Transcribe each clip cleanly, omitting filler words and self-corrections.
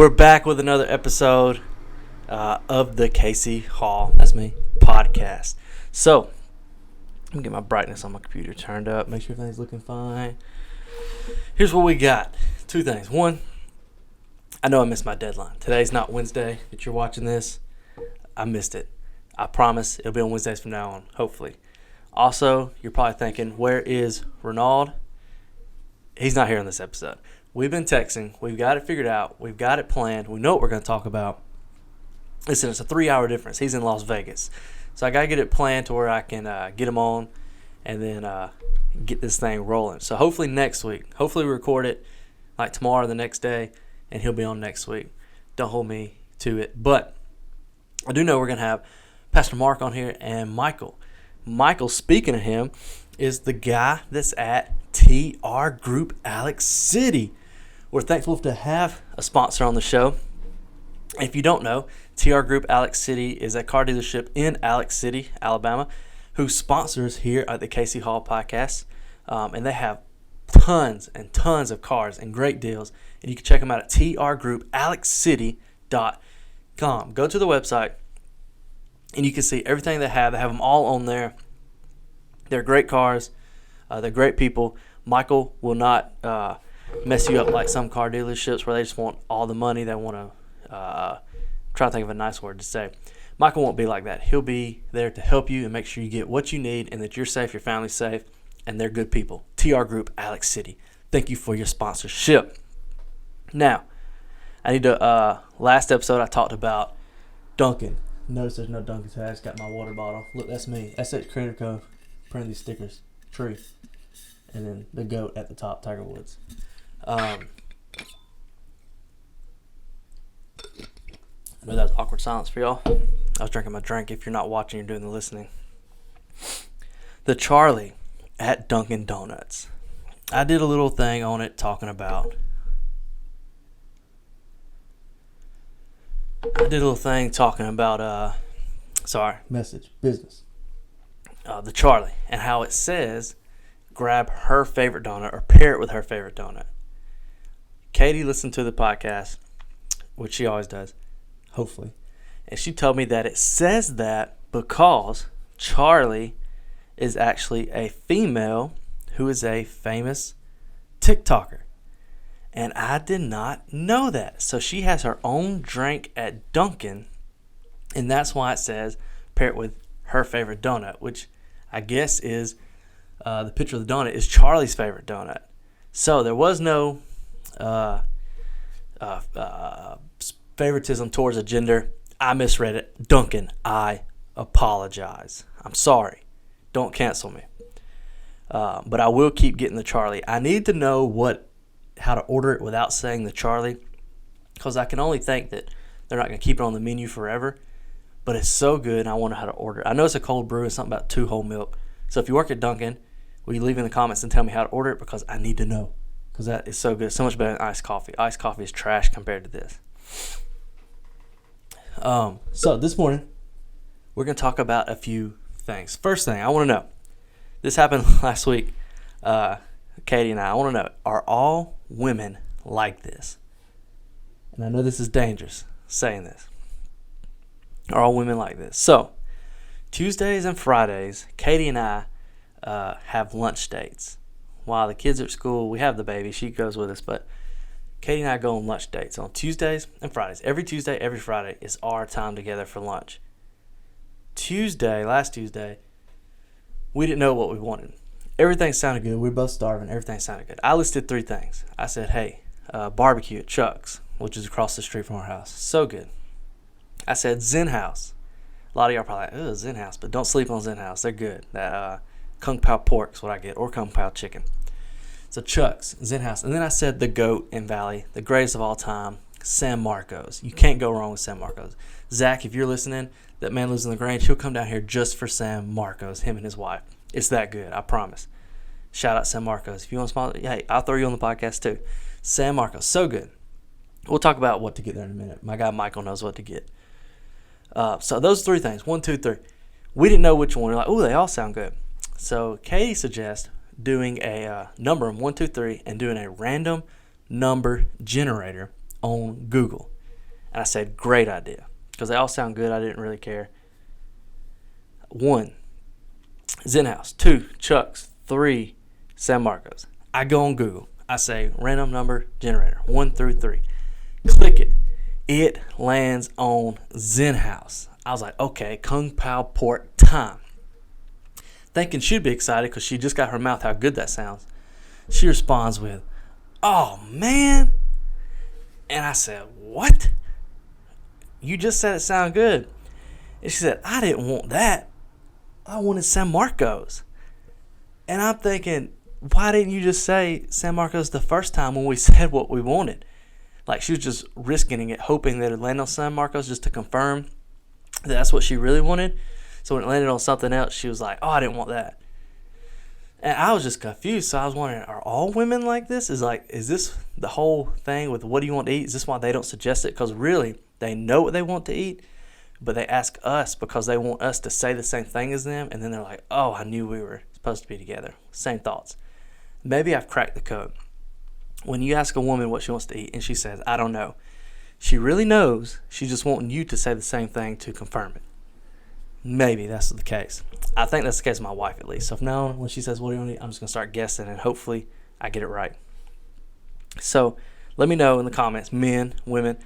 We're back with another episode of the Casey Hall, that's me, podcast. So, let me get my brightness on my computer turned up, make sure everything's looking fine. Here's what we got. Two things. One, I know I missed my deadline. Today's not Wednesday that you're watching this. I missed it. I promise it'll be on Wednesdays from now on, hopefully. Also, you're probably thinking, where is Ronald? He's not here in this episode. We've been texting. We've got it figured out. We've got it planned. We know what we're going to talk about. Listen, it's a 3-hour difference. He's in Las Vegas. So I got to get it planned to where I can get him on and then get this thing rolling. So hopefully next week. Hopefully we record it like tomorrow or the next day, and he'll be on next week. Don't hold me to it. But I do know we're going to have Pastor Mark on here and Michael. Michael, speaking of him, is the guy that's at TR Group Alex City. We're thankful to have a sponsor on the show. If you don't know, TR Group Alex City is a car dealership in Alex City, Alabama, who sponsors here at the Casey Hall podcast. And they have tons and tons of cars and great deals. And you can check them out at trgroupalexcity.com. Go to the website and you can see everything they have. They have them all on there. They're great cars. They're great people. Michael will not mess you up like some car dealerships where they just want all the money. They want to try to think of a nice word to say. Michael won't be like that. He'll be there to help you and make sure you get what you need and that you're safe, your family's safe, and they're good people. TR Group, Alex City. Thank you for your sponsorship. Now, I need to, last episode I talked about Dunkin'. Notice there's no Dunkin' today. I just got my water bottle. Look, that's me. That's at Creative Cove. Printing these stickers. Tree. And then the goat at the top, Tiger Woods. I know that was awkward silence for y'all. I was drinking my drink. If you're not watching, you're doing the listening. The Charlie at Dunkin' Donuts. I did a little thing on it talking about. Business. The Charlie, and how it says grab her favorite donut or pair it with her favorite donut. Katie listened to the podcast, which she always does, hopefully, and she told me that it says that because Charlie is actually a female who is a famous TikToker, and I did not know that. So she has her own drink at Dunkin', and that's why it says pair it with her favorite donut, which I guess is the picture of the donut is Charlie's favorite donut. So there was no favoritism towards a gender. I misread it. Duncan, I apologize. I'm sorry. Don't cancel me. But I will keep getting the Charlie. I need to know how to order it without saying the Charlie, because I can only think that they're not going to keep it on the menu forever. But it's so good, and I wonder how to order it. I know it's a cold brew. It's something about 2 whole milk. So if you work at Dunkin', will you leave in the comments and tell me how to order it? Because I need to know. Because that is so good. It's so much better than iced coffee. Iced coffee is trash compared to this. So this morning, we're going to talk about a few things. First thing, I want to know. This happened last week. Katie and I want to know, are all women like this? And I know this is dangerous, saying this. Are all women like this? So, Tuesdays and Fridays, Katie and I have lunch dates. While the kids are at school, we have the baby. She goes with us. But Katie and I go on lunch dates on Tuesdays and Fridays. Every Tuesday, every Friday is our time together for lunch. Last Tuesday, we didn't know what we wanted. Everything sounded good. We were both starving. Everything sounded good. I listed 3 things. I said, hey, barbecue at Chuck's, which is across the street from our house. So good. I said Zen House. A lot of y'all are probably like, Zen House, but don't sleep on Zen House. They're good. That Kung Pao pork is what I get, or Kung Pao chicken. So Chuck's, Zen House. And then I said the GOAT in Valley, the greatest of all time, San Marcos. You can't go wrong with San Marcos. Zach, if you're listening, that man lives in the Grange. He'll come down here just for San Marcos, him and his wife. It's that good, I promise. Shout out San Marcos. If you want to sponsor, hey, I'll throw you on the podcast too. San Marcos, so good. We'll talk about what to get there in a minute. My guy Michael knows what to get. So those 3 things, 1, 2, 3. We didn't know which one. We're like, oh, they all sound good. So Katie suggests doing a number of 1, 2, 3 and doing a random number generator on Google. And I said, great idea. Because they all sound good. I didn't really care. 1, Zen House. 2, Chuck's. 3, San Marcos. I go on Google. I say, random number generator, 1 through 3. Click it. It lands on Zen House. I was like, okay, Kung Pao port time. Thinking she'd be excited because she just got her mouth how good that sounds. She responds with, oh, man. And I said, what? You just said it sounded good. And she said, I didn't want that. I wanted San Marcos. And I'm thinking, why didn't you just say San Marcos the first time when we said what we wanted? Like, she was just risking it, hoping that it landed on San Marcos just to confirm that that's what she really wanted. So when it landed on something else, she was like, oh, I didn't want that. And I was just confused. So I was wondering, are all women like this? Is this the whole thing with what do you want to eat? Is this why they don't suggest it? Because really, they know what they want to eat, but they ask us because they want us to say the same thing as them. And then they're like, oh, I knew we were supposed to be together. Same thoughts. Maybe I've cracked the code. When you ask a woman what she wants to eat and she says, I don't know, she really knows. She's just wanting you to say the same thing to confirm it. Maybe that's the case. I think that's the case with my wife, at least. So now when she says, what do you want to eat? I'm just going to start guessing, and hopefully I get it right. So let me know in the comments, men, women,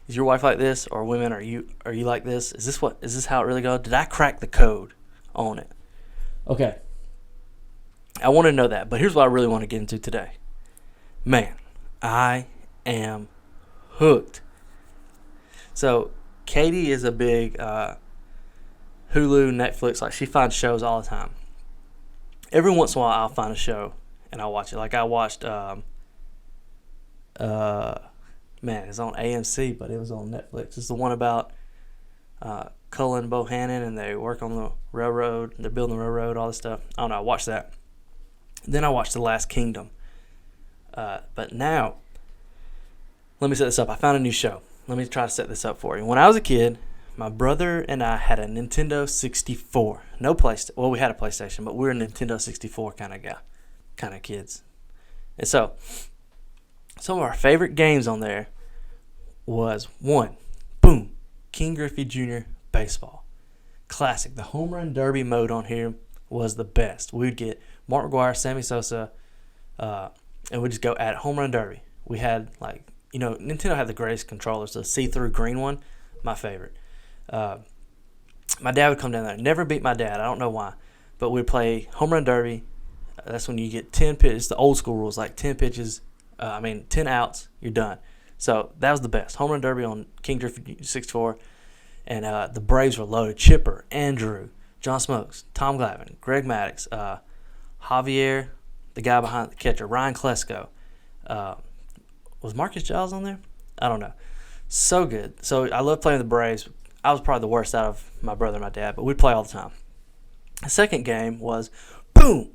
is your wife like this? Or women, are you like this? Is this how it really goes? Did I crack the code on it? Okay. I want to know that. But here's what I really want to get into today. Man, I am hooked. So Katie is a big Hulu, Netflix. Like, she finds shows all the time. Every once in a while, I'll find a show and I'll watch it. Like, I watched, man, it's on AMC, but it was on Netflix. It's the one about Cullen Bohannon, and they work on the railroad. They're building the railroad, all this stuff. I don't know. I watched that. Then I watched The Last Kingdom. But now, let me set this up. I found a new show. Let me try to set this up for you. When I was a kid, my brother and I had a Nintendo 64. No PlayStation. Well, we had a PlayStation, but we were a Nintendo 64 kind of kids. And so, some of our favorite games on there was 1, boom, King Griffey Jr. Baseball. Classic. The Home Run Derby mode on here was the best. We'd get Mark McGwire, Sammy Sosa, and we'd just go at it. Home Run Derby. We had, Nintendo had the greatest controllers. The see-through green one, my favorite. My dad would come down there. Never beat my dad. I don't know why. But we'd play Home Run Derby. That's when you get 10 pitches. The old school rules, like 10 pitches. 10 outs, you're done. So that was the best. Home Run Derby on King Griffey 64. And the Braves were loaded. Chipper, Andrew, John Smokes, Tom Glavine, Greg Maddux, Javier, the guy behind the catcher, Ryan Klesko. Was Marcus Giles on there? I don't know. So good. So I love playing the Braves. I was probably the worst out of my brother and my dad, but we'd play all the time. The second game was, boom,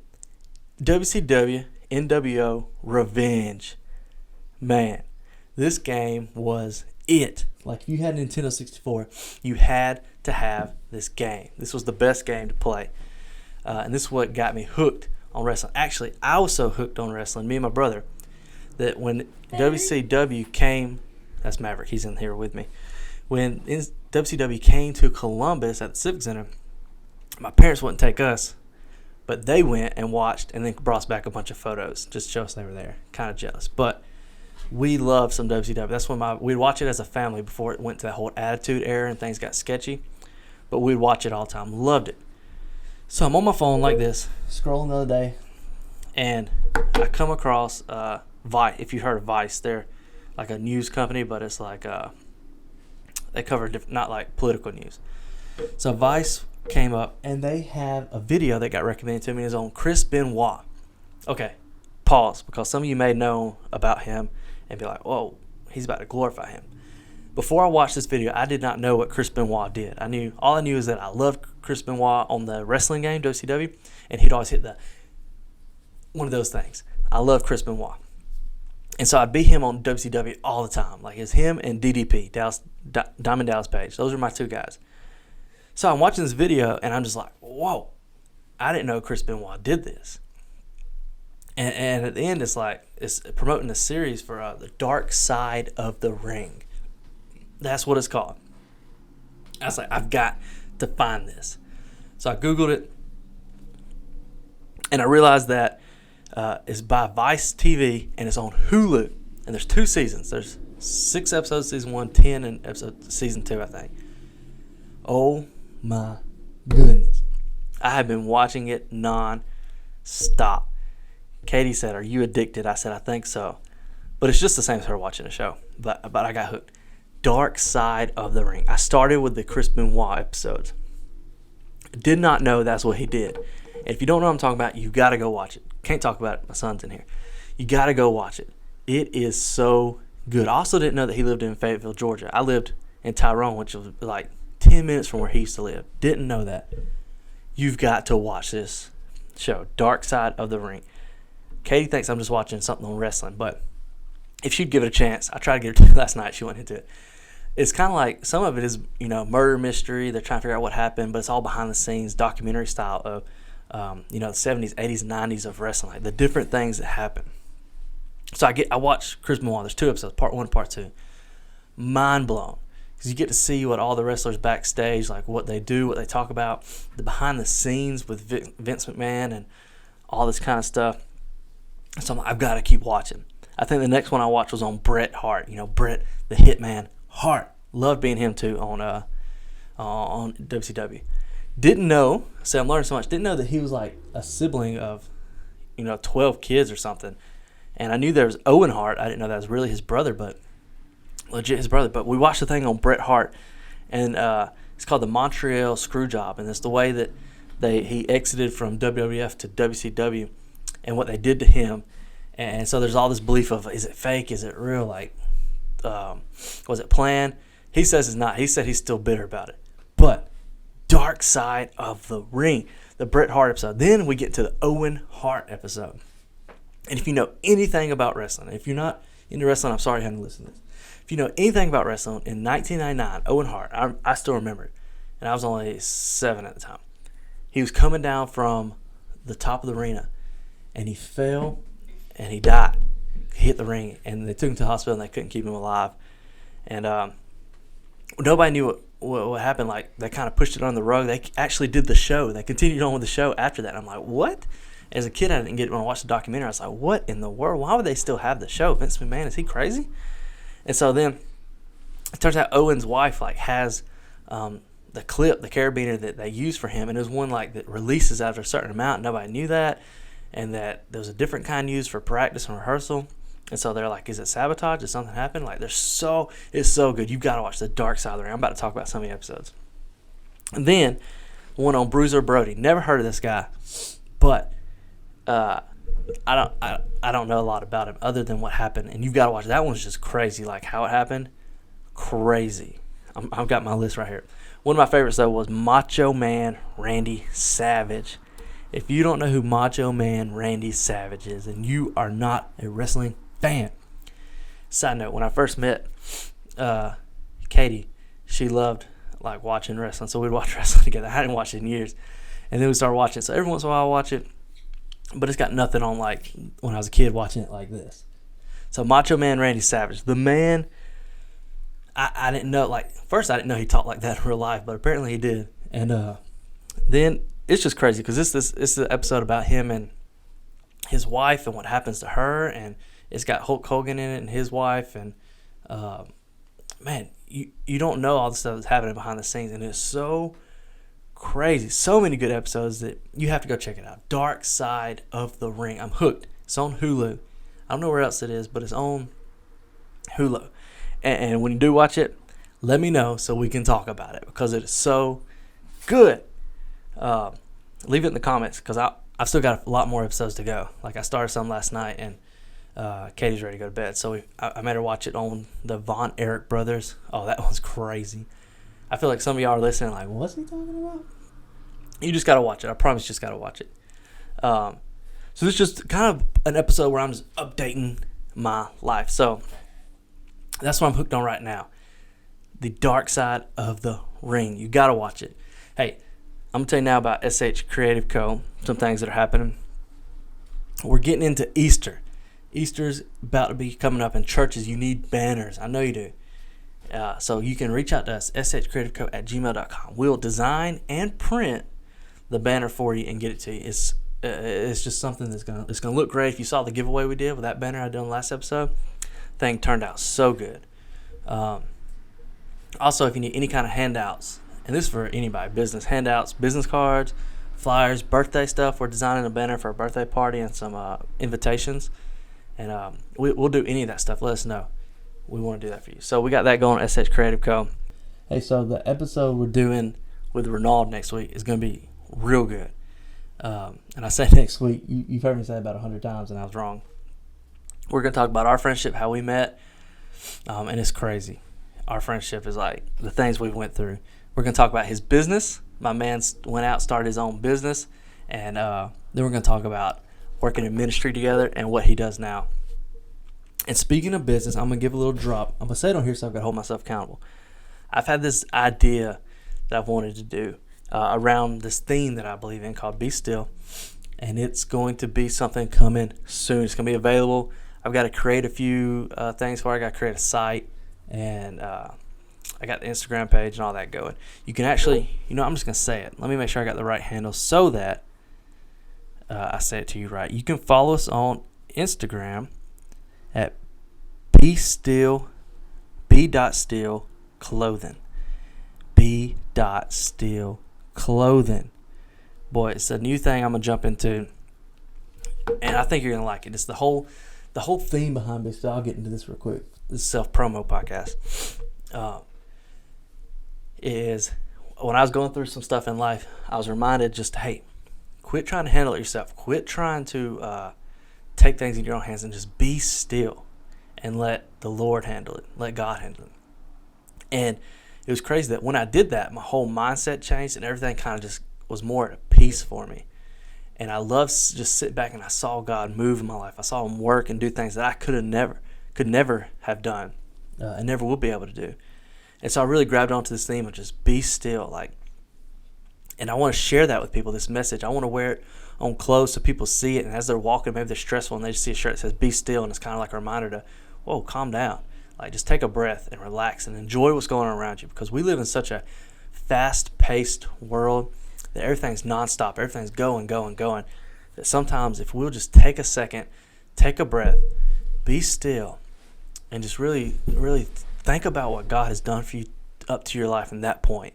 WCW NWO Revenge. Man, this game was it. Like, if you had a Nintendo 64, you had to have this game. This was the best game to play. And this is what got me hooked on wrestling. Actually, I was so hooked on wrestling, me and my brother, that when WCW came, that's Maverick, he's in here with me. When WCW came to Columbus at the Civic Center, my parents wouldn't take us, but they went and watched and then brought us back a bunch of photos just to show us they were there. Kind of jealous. But we loved some WCW. That's when we'd watch it as a family before it went to that whole Attitude Era and things got sketchy. But we'd watch it all the time. Loved it. So I'm on my phone like this, scrolling the other day, and I come across Vice. If you heard of Vice, they're like a news company, but it's like they cover not like political news. So Vice came up, and they have a video that got recommended to me. Is on Chris Benoit. Okay, pause, because some of you may know about him and be like, "Whoa, he's about to glorify him." Before I watched this video, I did not know what Chris Benoit did. All I knew is that I loved Chris Benoit on the wrestling game WCW, and he'd always hit one of those things. I love Chris Benoit, and so I'd beat him on WCW all the time. Like, it's him and DDP, Diamond Dallas Page. Those are my two guys. So I'm watching this video, and I'm just like, whoa, I didn't know Chris Benoit did this. And at the end, it's promoting a series for the Dark Side of the Ring. That's what it's called. I was like, I've got to find this. So I Googled it, and I realized that it's by Vice TV, and it's on Hulu. And there's 2 seasons. There's 6 episodes, season 1, 10 in season 2, I think. Oh my goodness. I have been watching it non-stop. Katie said, "Are you addicted?" I said, "I think so." But it's just the same as her watching a show. But I got hooked. Dark Side of the Ring. I started with the Chris Benoit episodes. Did not know that's what he did. And if you don't know what I'm talking about, you got to go watch it. Can't talk about it. My son's in here. You got to go watch it. It is so good. I also didn't know that he lived in Fayetteville, Georgia. I lived in Tyrone, which was like 10 minutes from where he used to live. Didn't know that. You've got to watch this show, Dark Side of the Ring. Katie thinks I'm just watching something on wrestling, but if she'd give it a chance, I tried to get her to last night. She went into it. It's kind of like, some of it is, murder mystery. They're trying to figure out what happened, but it's all behind the scenes, documentary style of, the 70s, 80s, 90s of wrestling, like the different things that happen. So I watched Chris Benoit. There's 2 episodes, part 1, part 2. Mind blown, because you get to see what all the wrestlers backstage, like what they do, what they talk about, the behind the scenes with Vince McMahon and all this kind of stuff. So I'm like, I've got to keep watching. I think the next one I watched was on Bret Hart. Bret the Hitman Hart. Loved being him too on WCW. Didn't know. See, I'm learning so much. Didn't know that he was like a sibling of, 12 kids or something. And I knew there was Owen Hart. I didn't know that was really his brother, but legit his brother. But we watched the thing on Bret Hart, and it's called the Montreal Screwjob, and it's the way that he exited from WWF to WCW, and what they did to him. And so there's all this belief of, is it fake? Is it real? Like, was it planned? He says it's not. He said he's still bitter about it. But Dark Side of the Ring, the Bret Hart episode. Then we get to the Owen Hart episode. And if you know anything about wrestling, if you're not into wrestling, I'm sorry you haven't listened to this. If you know anything about wrestling, in 1999, Owen Hart, I still remember it, and I was only 7 at the time. He was coming down from the top of the arena, and he fell, and he died. He hit the ring, and they took him to the hospital, and they couldn't keep him alive. And nobody knew what happened. Like, they kind of pushed it on the rug. They actually did the show. They continued on with the show after that. I'm like, what? As a kid, I didn't get it when I watched the documentary. I was like, what in the world? Why would they still have the show? Vince McMahon, is he crazy? And so then it turns out Owen's wife has the clip, the carabiner that they used for him, and there's one that releases after a certain amount. Nobody knew that, and that there was a different kind used for practice and rehearsal. And so they're like, is it sabotage? Did something happen? It's so good. You've got to watch the Dark Side of the Ring. I'm about to talk about some of the episodes. And then one on Bruiser Brody. Never heard of this guy, but I don't know a lot about him other than what happened. And you've got to watch. That one's just crazy. Like, how it happened, crazy. I've got my list right here. One of my favorites, though, was Macho Man Randy Savage. If you don't know who Macho Man Randy Savage is, then you are not a wrestling fan. Side note, when I first met Katie, she loved watching wrestling, so we'd watch wrestling together. I hadn't watched it in years, and then we started watching it. So every once in a while I watch it, but it's got nothing on when I was a kid watching it like this. So Macho Man Randy Savage, the man. I didn't know, first I didn't know he talked like that in real life, but apparently he did. And then it's just crazy because it's the episode about him and his wife and what happens to her, and it's got Hulk Hogan in it and his wife, and man, you don't know all the stuff that's happening behind the scenes, and it's so crazy. So many good episodes that you have to go check it out. Dark Side of the Ring. I'm hooked. It's on Hulu. I don't know where else it is, but it's on Hulu. And when you do watch it, let me know so we can talk about it because it is so good. Leave it in the comments because I've still got a lot more episodes to go. I started some last night, and Katie's ready to go to bed. So I made her watch it on the Von Erich brothers. Oh, that one's crazy. I feel like some of y'all are listening what's he talking about? You just got to watch it. I promise you just got to watch it. So this is just kind of an episode where I'm just updating my life. So that's what I'm hooked on right now. The Dark Side of the Ring. You got to watch it. Hey, I'm going to tell you now about SH Creative Co. Some things that are happening. we're getting into Easter. Easter's about to be coming up in churches. You need banners. I know you do. So you can reach out to us, shcreativeco@gmail.com. We'll design and print the banner for you and get it to you. It's just something that's gonna look great. If you saw the giveaway we did with that banner I did on the last episode, thing turned out so good. Also, if you need any kind of handouts, and this is for anybody, business handouts, business cards, flyers, birthday stuff, we're designing a banner for a birthday party and some invitations. And we'll do any of that stuff. Let us know. We want to do that for you. So we got that going at SH Creative Co. Hey, so the episode we're doing with Renald next week is going to be real good. And I say next week, you've heard me say it about 100 times, and I was wrong. We're going to talk about our friendship, how we met, and it's crazy. Our friendship is like the things we went through. We're going to talk about his business. My man went out, started his own business, and then we're going to talk about working in ministry together and what he does now. And speaking of business, I'm going to give a little drop. I'm going to say it on here so I've got to hold myself accountable. I've had this idea that I've wanted to do around this theme that I believe in called Be Still. And it's going to be something coming soon. It's going to be available. I've got to create a few things for it. I got to create a site. And I got the Instagram page and all that going. You can actually, I'm just going to say it. Let me make sure I got the right handle so that I say it to you right. You can follow us on Instagram at b.still clothing. b.still clothing. Boy, it's a new thing I'm gonna jump into, and I think you're gonna like it. It's the whole theme behind Be Still. I'll get into this real quick. This is self-promo podcast. Is when I was going through some stuff in life, I was reminded just, hey, quit trying to handle it yourself. Quit trying to take things in your own hands and just be still and let the Lord handle it. Let God handle it. And it was crazy that when I did that, my whole mindset changed and everything kind of just was more at peace for me. And I loved just sit back and I saw God move in my life. I saw him work and do things that I could never have done and never will be able to do. And so I really grabbed onto this theme of just be still. And I want to share that with people, this message. I want to wear it on clothes so people see it. And as they're walking, maybe they're stressful and they just see a shirt that says be still. And it's kind of like a reminder to, whoa, calm down. Just take a breath and relax and enjoy what's going on around you. Because we live in such a fast-paced world that everything's nonstop. Everything's going. That sometimes if we'll just take a second, take a breath, be still, and just really, really think about what God has done for you up to your life in that point.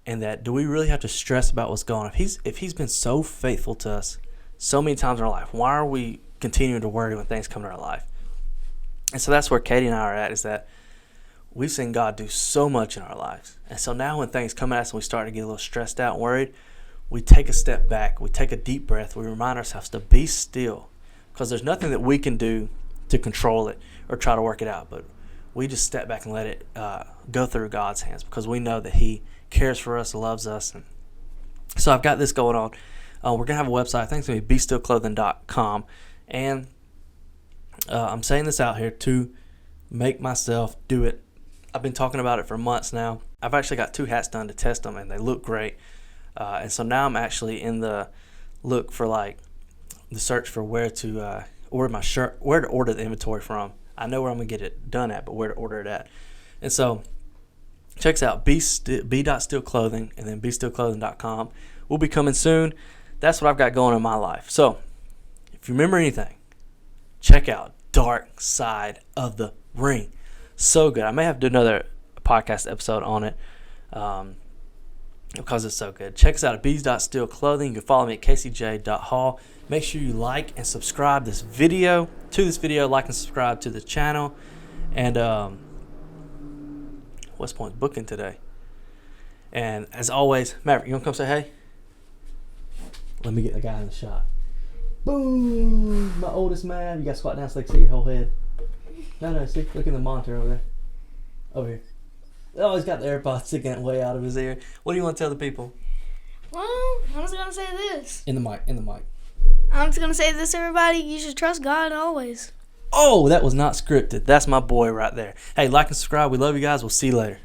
And that, do we really have to stress about what's going on? If he's been so faithful to us so many times in our life, why are we continuing to worry when things come to our life? And so that's where Katie and I are at, is that we've seen God do so much in our lives. And so now when things come at us and we start to get a little stressed out and worried, we take a step back, we take a deep breath, we remind ourselves to be still. Because there's nothing that we can do to control it or try to work it out. But we just step back and let it go through God's hands, because we know that he cares for us, loves us. And so I've got this going on. We're going to have a website. I think it's going to be bestillclothing.com. And I'm saying this out here to make myself do it. I've been talking about it for months now. I've actually got 2 hats done to test them, and they look great. And so now I'm actually in the look for the search for where to order my shirt, where to order the inventory from. I know where I'm going to get it done at, but where to order it at. And so check us out, b.still clothing, and then bestillclothing.com. We'll be coming soon. That's what I've got going in my life. So if you remember anything, check out Dark Side of the Ring. So good. I may have to do another podcast episode on it because it's so good. Check us out at b.still clothing. You can follow me at kcj.hall. Make sure you like and subscribe to this video, like and subscribe to the channel. And West Point's booking today. And as always, Maverick, you want to come say hey? Let me get the guy in the shot. Boom! My oldest man. You got to squat down so they can see your whole head. No, see? Look in the monitor over there. Over here. Oh, he's got the AirPods sticking way out of his ear. What do you want to tell the people? Well, I'm just going to say this. In the mic. I'm just going to say this, everybody. You should trust God always. Oh, that was not scripted. That's my boy right there. Hey, like and subscribe. We love you guys. We'll see you later.